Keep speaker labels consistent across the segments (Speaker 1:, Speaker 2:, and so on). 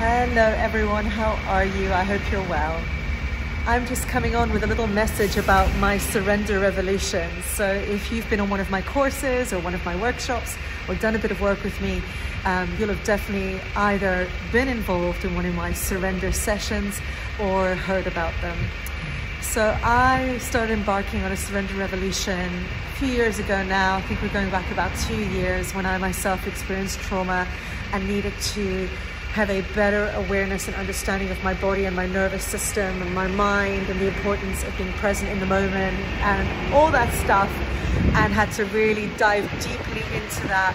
Speaker 1: Hello everyone, how are you? I hope you're well. I'm just coming on with a little message about my surrender revolution. So if you've been on one of my courses or one of my workshops or done a bit of work with me, you'll have definitely either been involved in one of my surrender sessions or heard about them. So I started embarking on a surrender revolution a few years ago now. I think we're going back about 2 years, when I myself experienced trauma and needed to have a better awareness and understanding of my body and my nervous system and my mind, and the importance of being present in the moment and all that stuff, and had to really dive deeply into that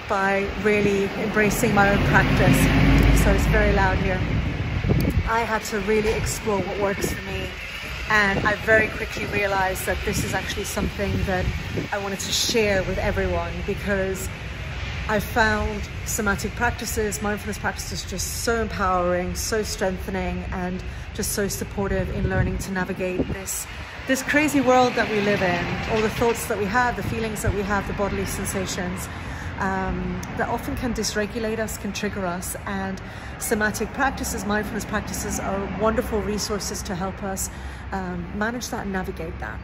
Speaker 1: by really embracing my own practice. So it's very loud here. I had to really explore what works for me, and I very quickly realized that this is actually something that I wanted to share with everyone, because I found somatic practices, mindfulness practices, just so empowering, so strengthening, and just so supportive in learning to navigate this crazy world that we live in. All the thoughts that we have, the feelings that we have, the bodily sensations that often can dysregulate us, can trigger us. And somatic practices, mindfulness practices, are wonderful resources to help us manage that and navigate that.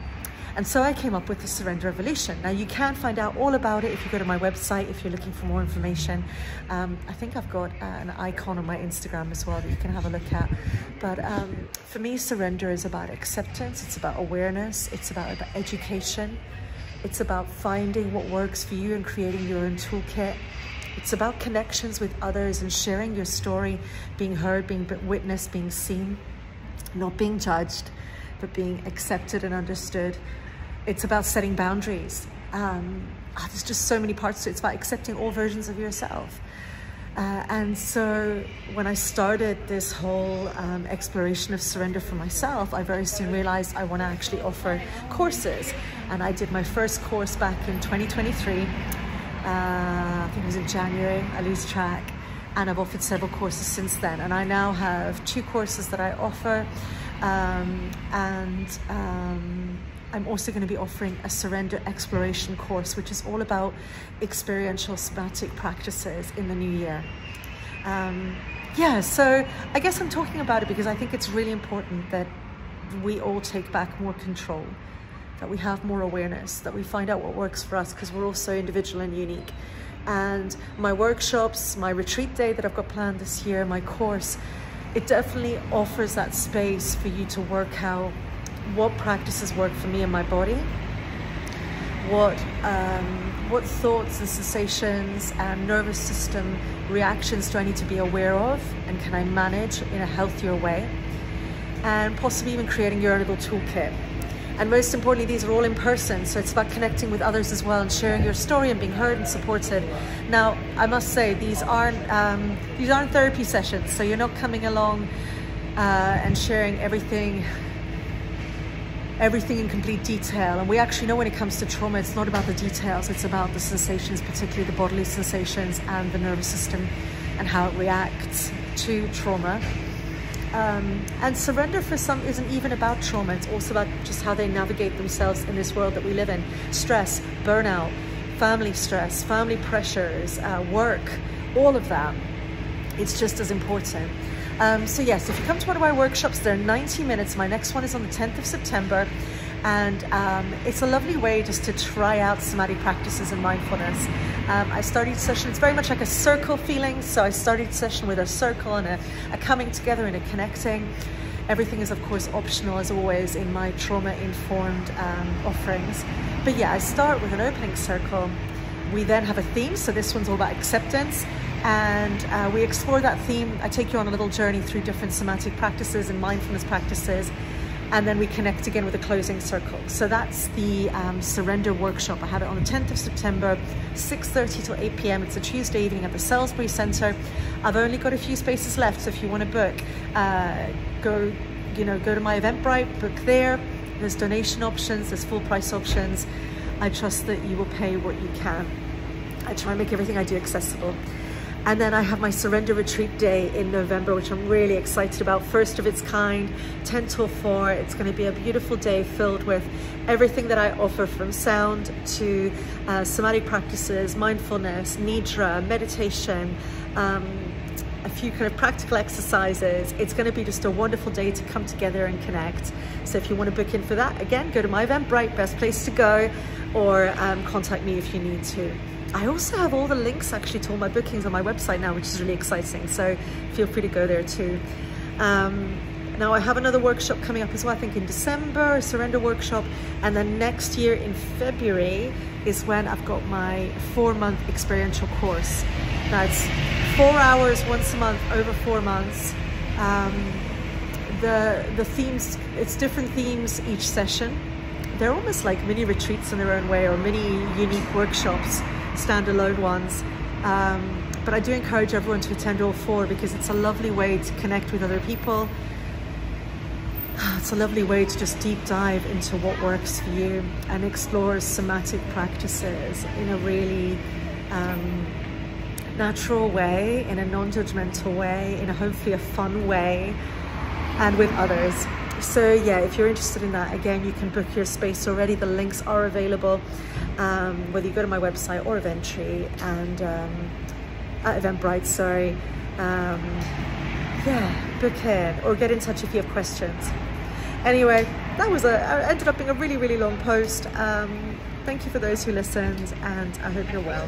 Speaker 1: And so I came up with the Surrender Revolution. Now you can find out all about it if you go to my website, if you're looking for more information. I think I've got an icon on my Instagram as well that you can have a look at. But for me, surrender is about acceptance, it's about awareness, it's about education, it's about finding what works for you and creating your own toolkit. It's about connections with others and sharing your story, being heard, being witnessed, being seen, not being judged, but being accepted and understood. It's about setting boundaries. There's just so many parts to it. It's about accepting all versions of yourself. And so when I started this whole exploration of surrender for myself, I very soon realized I want to actually offer courses. And I did my first course back in 2023. I think it was in January, I lose track. And I've offered several courses since then. And I now have 2 courses that I offer. I'm also going to be offering a surrender exploration course, which is all about experiential somatic practices in the new year. So I guess I'm talking about it because I think it's really important that we all take back more control, that we have more awareness, that we find out what works for us, because we're all so individual and unique. And my workshops, my retreat day that I've got planned this year, my course, it definitely offers that space for you to work out what practices work for me and my body, what thoughts and sensations and nervous system reactions do I need to be aware of, and can I manage in a healthier way, and possibly even creating your own little toolkit. And most importantly, these are all in person, so it's about connecting with others as well and sharing your story and being heard and supported. Now, I must say, these aren't therapy sessions, so you're not coming along and sharing everything in complete detail. And we actually know when it comes to trauma, it's not about the details, it's about the sensations, particularly the bodily sensations and the nervous system and how it reacts to trauma. And surrender for some isn't even about trauma, it's also about just how they navigate themselves in this world that we live in. Stress, burnout, family stress, family pressures, work, all of that. It's just as important. So yes, if you come to one of my workshops, they're 90 minutes. My next one is on the 10th of September. And it's a lovely way just to try out somatic practices and mindfulness. I started session, it's very much like a circle feeling. So I started session with a circle and a coming together and a connecting. Everything is of course optional, as always, in my trauma-informed offerings. But yeah, I start with an opening circle. We then have a theme. So this one's all about acceptance. And we explore that theme. I take you on a little journey through different somatic practices and mindfulness practices. And then we connect again with a closing circle. So that's the surrender workshop. I have it on the 10th of September, 6:30 till 8 p.m. It's a Tuesday evening at the Salisbury Centre. I've only got a few spaces left, so if you want to book, go to my Eventbrite, book there. There's donation options, there's full price options. I trust that you will pay what you can. I try and make everything I do accessible. And then I have my surrender retreat day in November, which I'm really excited about. First of its kind, 10 till 4. It's going to be a beautiful day filled with everything that I offer, from sound to somatic practices, mindfulness, nidra, meditation, a few kind of practical exercises. It's going to be just a wonderful day to come together and connect. So if you want to book in for that, again, go to my Eventbrite, best place to go, or contact me if you need to. I also have all the links actually to all my bookings on my website now, which is really exciting. So feel free to go there too. Now I have another workshop coming up as well, I think in December, a surrender workshop. And then next year in February is when I've got my 4-month experiential course. That's 4 hours once a month over 4 months. The themes, it's different themes each session. They're almost like mini retreats in their own way, or mini unique workshops, standalone ones. But I do encourage everyone to attend all 4 because it's a lovely way to connect with other people. It's a lovely way to just deep dive into what works for you and explore somatic practices in a really natural way, in a non-judgmental way, in a hopefully a fun way, and with others. So yeah, if you're interested in that, again, you can book your space already. The links are available, whether you go to my website or Eventbrite, and at Eventbrite, sorry. Yeah, book in or get in touch if you have questions. Anyway, that was ended up being a really, really long post. Thank you for those who listened, and I hope you're well.